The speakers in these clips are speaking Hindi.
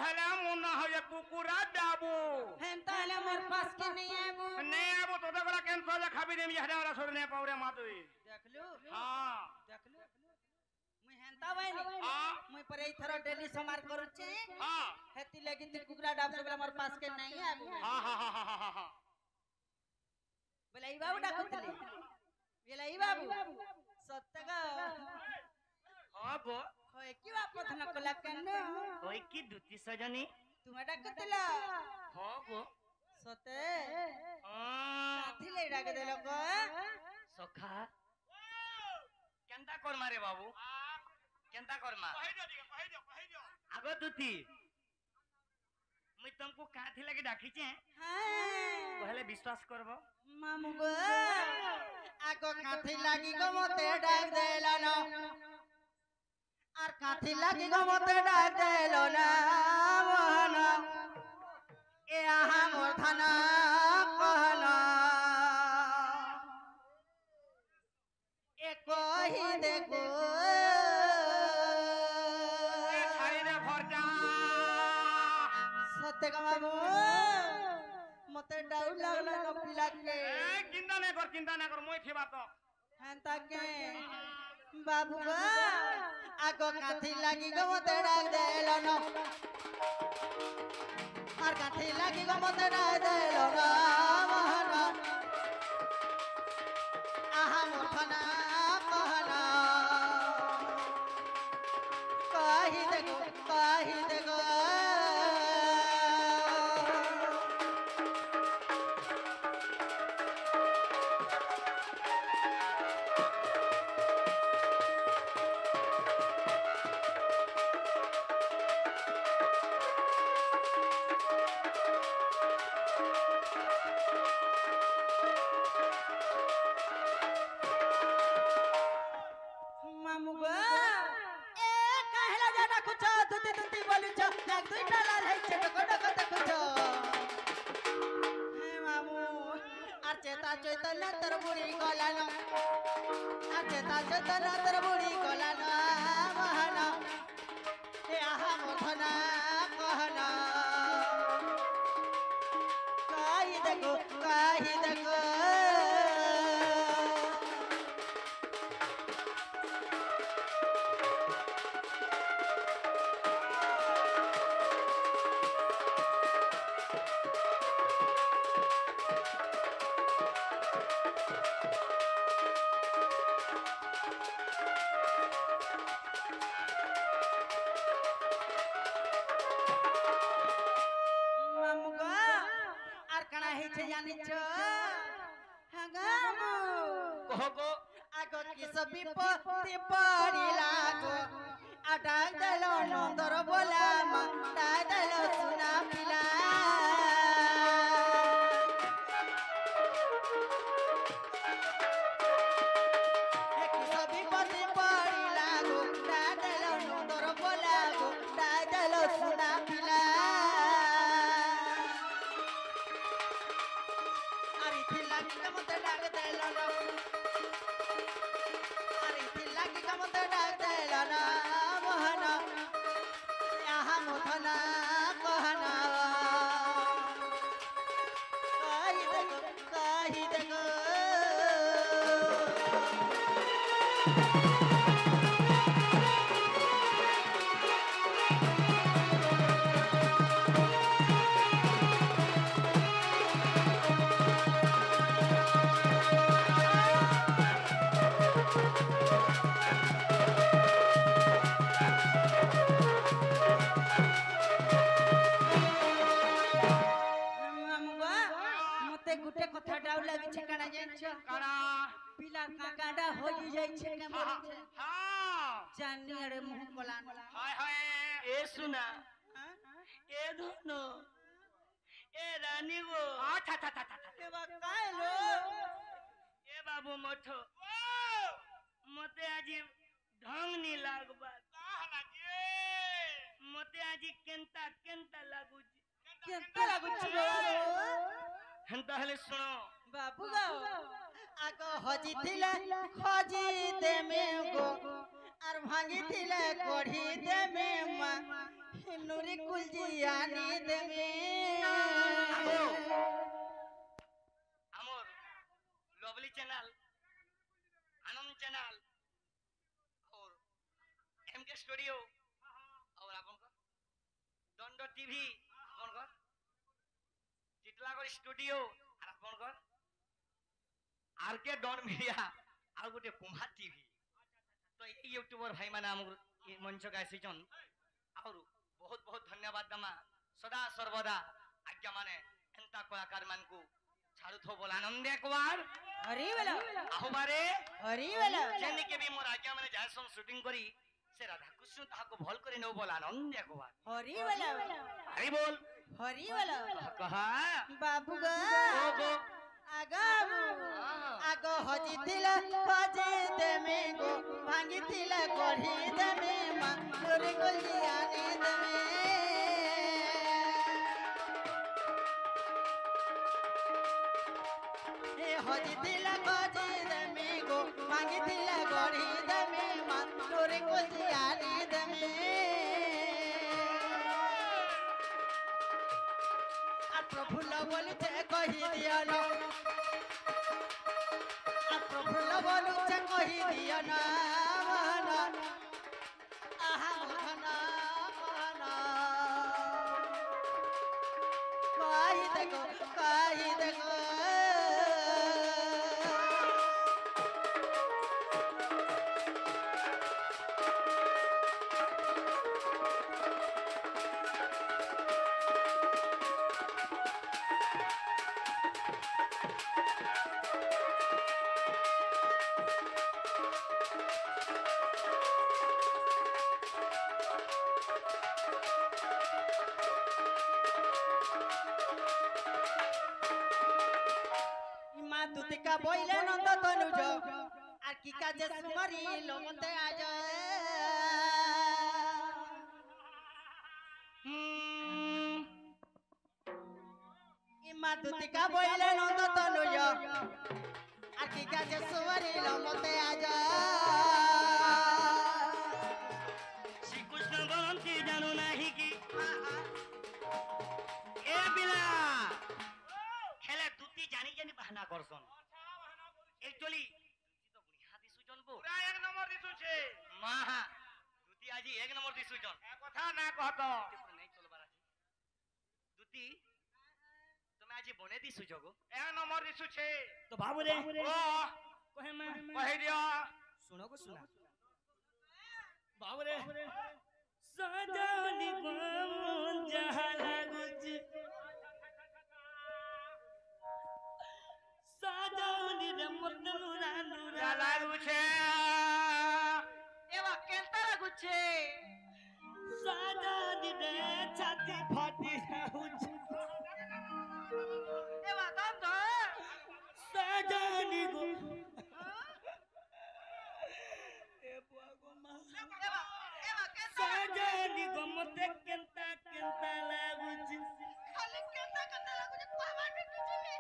हेले मुन्ना हो ये कुकुरा डाबू हेंता हेले मोर पास के नहीं आबो तो दगला कैंसर ले खाबी देम यहरे वाला छोड़ने पावरे मातुई देखलू हां देखलू मुई हेंता बाइनी मुई पर एथर डेली समार करूचे हां हेती लगी ती कुकुरा डाब से मोर पास के नहीं आबू हां हां हां हां हां बोले ई बाबू डाकुतले बोले ई बाबू सत्तगा हां गो होय की बापत न कला कन्नो होय की दुती सजनी तुम डाकुतला हां गो सते हां साथी ले डाक देलो को सखा केंता कर मारे बाबू केंता कर मा कहि दियो आगो दुती मुई तुमको काथी लगे डाकी छे हां पहले विश्वास करबो मामू गो आगो काथी लागी गो मते डाक देला न आर काथी लागी गो मते डाक देलो ना मोहन ए आहा मोर थाना कहना ए कहि देखो ए छाई रे भरजा सत्य का बाबू मते डाउट लागला न पिला के ए चिंता नहीं कर मोई थेबा तो हेंता के बाबू गो आगो काथी लागी गो मते डाक देलो न आर काथी लागी गो मते डाक देलो न मोहन आहा मोठना कहना कहि देखो मामू गो ए कहला जाना कुछ दुती बोलू छ एक दुई डाला है छ डको कुछ हे मामू आर चेता चैतन्य तर बुढ़ी गला न आर चेता चैतन्य तर बुढ़ी गला न महना ए आहा मोठना कहना कहि देखो मामू गो आर कणा हे छे जानि छ हगामो कहो गो आगो की सब विपत्ति पड़ी लागो आ डाक देलो नंदर बोला मा डाक देलो सुना पिला एक सब विपत्ति पड़ी लागो डाक देलो नंदर बोला गो डाक देलो सुना पिला अरे थी लागी का मते डाक देलो ना अरे थी लागी का मते डाक देलो ना मोहना यहाँ मोठना कहना कहि देखो मते गुटे कथा डाउ लागि छ काना जान छ काना पिला काकाडा होई जाय छ के मरे छ हां जानी अरे मुंह कोला हाय हाय ए सुना ए धनो ए रानी गो था के बा काय लो ए बाबू मठो मते आजी ढंग नी लागबा कहना जे मते आजी केंता लागू केंता लागू छ हेंता हेले सुनो बाबू गो आगो हजी थिले खजी दे में गो आर भांगी थिले कोढ़ी दे में मा नुरी कुलजी चैनल, आनंद चैनल और एमके स्टूडियो और आपन को दंड टीवी आपन को चितलागढ़ स्टूडियो और आपन को आरके डॉन मीडिया और गोटे कुमार टीवी तो ये यूट्यूबर भाई माने हम मंच का आसीचन और बहुत बहुत धन्यवाद दमा सदा सर्वदा आज्ञा माने एंता कलाकार मान को छाड़ू थो बोल आनंद एक बार हरी वाला आहो बारे हरी वाला जेने के भी मोर आज्ञा माने जाय सन शूटिंग करी से राधा कृष्ण ताहा को भल करे नो बोल आनंद एक बार हरी वाला हरी बोल हरी वाला कहा बाबू गो गो आगो आगो हजितिला हजे देमे गो भांगितिला गढ़ी देमे मांगरे गलियाने देमे ए हजितिला हजे देमे गो भांगितिला गढ़ी देमे मांगरे गलियाने देमे आ प्रभु बोलते कही दिया ना प्रभु बोलते कही दिया ना आहा मोहना कही देखो দুতিকা বইলে নন্দ তনুজ আর কি কাজে সুমারি লোমতে আজ ইমা দুতিকা বইলে নন্দ তনুজ আর কি কাজে সুমারি লোমতে আজ শ্রীকৃষ্ণ বলতে জানো নাহি কি এ বিলা খেলে দুটি জানি জানি বাহানা করছন একচুয়ালি তো বুঢ়া দিছুজন বো পুরা এক নম্বর দিছুছে মাহা দুটি আজি এক নম্বর দিছুজন এ কথা না কহত নাই চলবার আছে দুটি তুমি আজি বনে দিছুছ গো এক নম্বর দিছুছে তো বাবু রে ও কহে মা কহে দিও শুনো গো শুনা বাবু রে সাজানি মন যাহা লাগুছে সাজানি রে মন নুরা নুরা লাগুছে এবা কেনতা লাগুছে সাজানি রে ছাতি ফাটি যাউছে এবা দাম তো সাজানি গো এ বুয়া গো মা এবা এবা কেনতা সাজানি গো মতে কেনতা কেনতা লাগুছে খালি কেনতা কেনতা লাগুছে কবার বিকুছি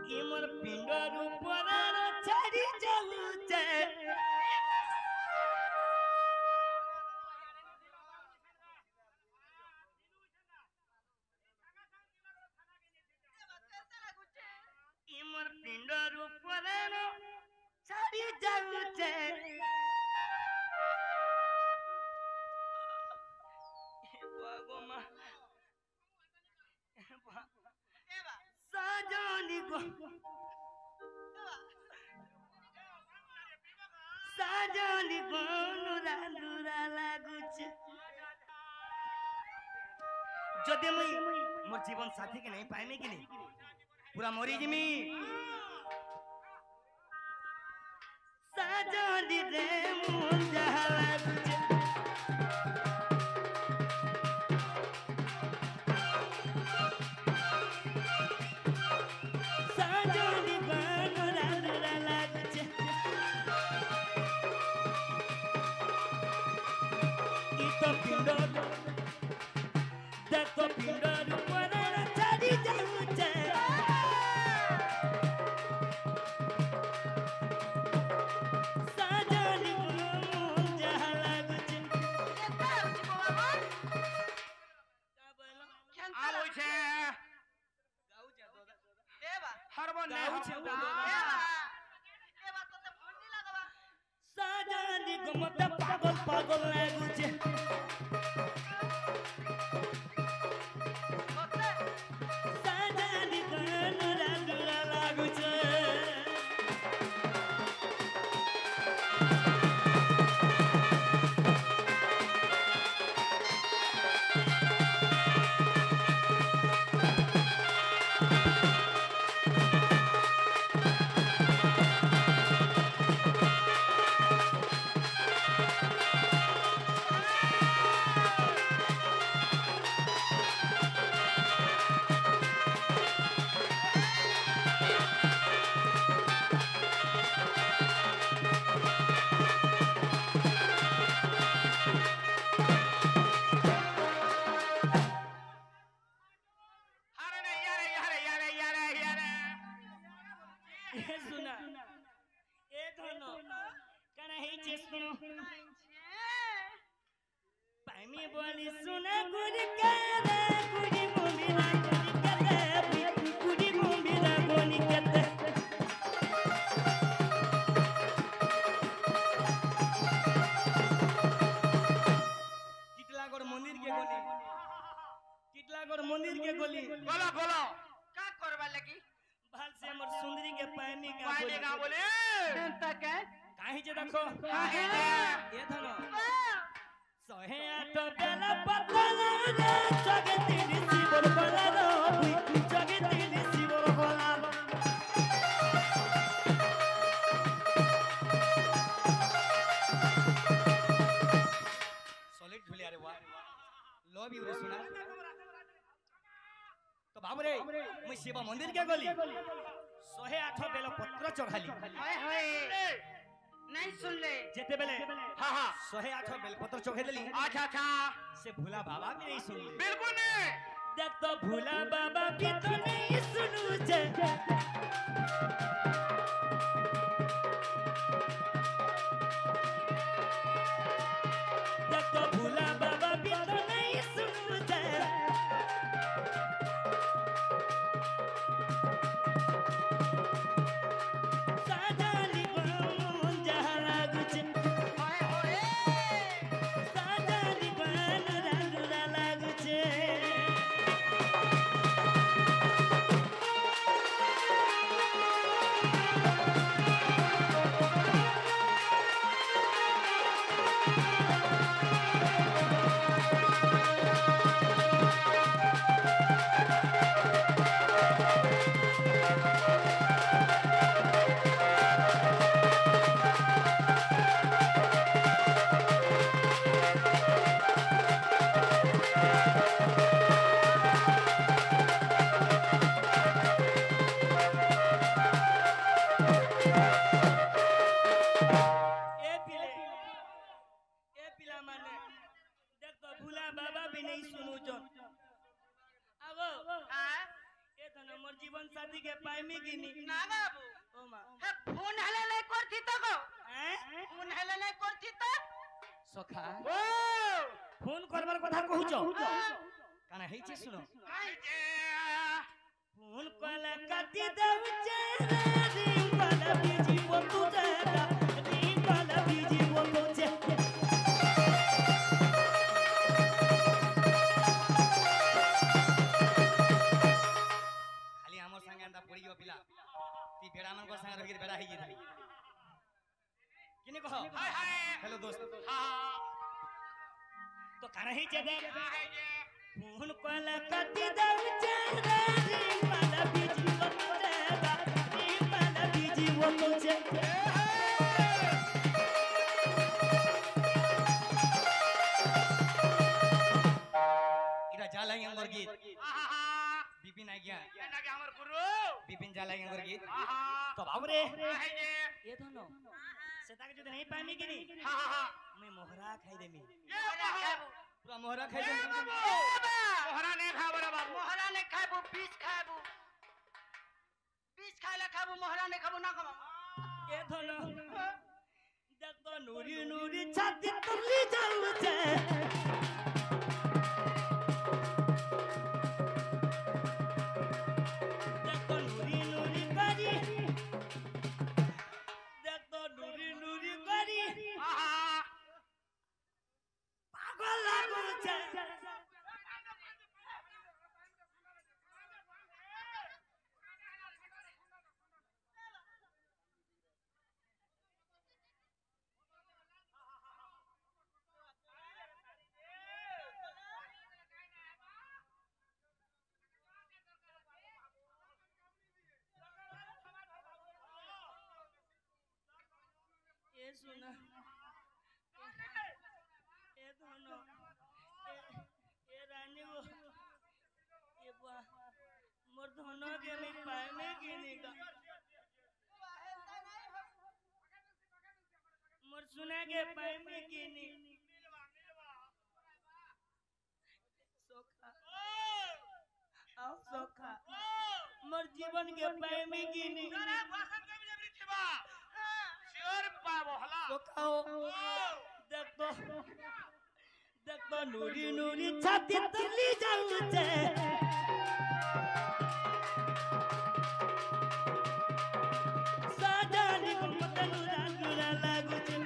কি মোর পিণ্ডর উপরার ছাড়ি যাউছে কি মোর পিণ্ডর উপরার ছাড়ি যাউছে ভগমা এবা সাজনি গো সাজনি গো নুরা নুরা লাগুছে যদি মুই মোর জীবন সাথী কে নাই পাইমি কি নাই পুরা মরি জিমি সাজনি রে মন যাহা লাগুছে সাজনি গো নুরা নুরা লাগুছে ই তো পিণ্ড দেখো পিণ্ডর উপরে ছাড়ি যাউছে সাজনি গো মন যাহা লাগুছে কেনতা লাগুছে বাবা আর হইছে এবা হারবো নে छे ए बात तो फोन नहीं लगवा साजानी को मत पागल पागल लागू छे साजानी को अनुराग लागू छे सुना ए धनो कना हे छे सुनो पामी बोली सुना गुडी कादा गुडी मुंबिना गुडी कादा गुडी मुंबिना गोनी कादा कितलागढ़ मंदिर के गोली कितलागढ़ मंदिर के गोली बोलो बोलो का करबा लगी भाल से हमर सुंदरी के पानी पानी का बोले तक काहे जे देखो काहे ए धनो सहे आठ बेला पतला रे जगती शिवर बला रो जगती शिवर बला सॉलिड ढुलिया रे वाह लव यू रे सुना तो बाबू रे मैं शिव मंदिर के गली 108 बेल पत्र चढ़ाली हाय हाय नहीं सुन ले जेते बेले हां हां 108 बेल पत्र चढ़े देली अच्छा अच्छा से भूला बाबा भी नहीं सुनली बिल्कुल नहीं देख तो भूला बाबा भी तो नहीं सुनू जे देख तो भूला बाबा भी तो नहीं सुनू जे साजानी बन जहला गुच हाय हाय साजानी बन रंगला लागुचे ए पिला माने देख तो भूला बाबा भी नहीं सुनू जो आगो हां ए तो हमर जीवन साथी के पाइमी गिनी ना बाबू ओ मां हे फोन हले नहीं करती तो को हैं फोन हले नहीं करती तो सखा ओ फोन करबार কথা कहूचो काना हेइ छी सुनो काई जे फोन कला काटी दउचे रे कला बीजी वो तू जागा री कला बीजी वो तू जे खाली हमर संगे अंदा पड़ी गयो पिला ती बेड़ा मन को संगे रही बेड़ा ही जेती किने कहो हाय हाय हेलो दोस्त हां तो काना हेइ जे दे हाय जे फोन कला काटी दउचे रे कला बीजी वो तू जागा री कला बीजी वो तू जे इरा जाला अंदर गीत आहा बिपिन आ गया एना के हमर गुरु बिपिन जाला अंदर गीत आहा तो बाबू रे हाय जे ये धनो सेता के जदे नहीं पामी कि नहीं हां हां मैं मोहरा खाई देमी ये बाबू पूरा मोहरा खाई ए देमी बाबू मोहरा ने खाबो रे बाबू मोहरा ने खाबो बीस खाबो बीस खाइला खाबो मोहरा ने खाबो ना खाबो ये धनो देख तो नूरी नूरी छाती तुली जाऊ छे देख तो नूरी नूरी करी सुना ए दोनों ए रानी वो ये बा मोर दोनों के मैं पाए में गिनी का मोर सुना के पाए में गिनी सोखा आओ सोखा मोर जीवन के पाए में गिनी देखो नूरी नूरी छाती तली जाऊं छे साजानी को मतनु राजुरा लागू छे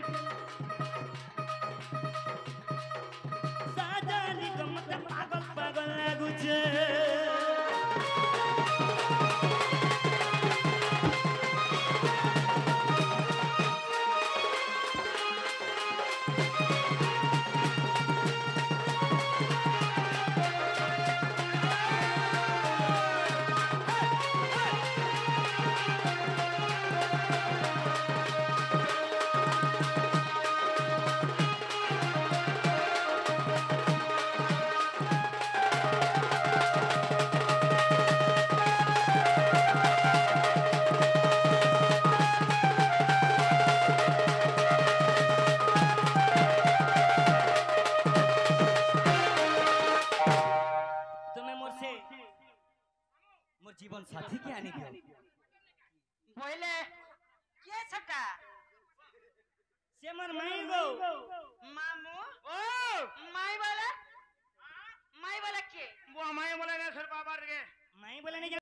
साजानी को मत पागल पागल लागू छे मोर जीवन साथी के आने दियो बोले के छटा से मोर माई गो मामू ओ माई वाला के वो माई बोले ना सर बाबा रे माई बोले नहीं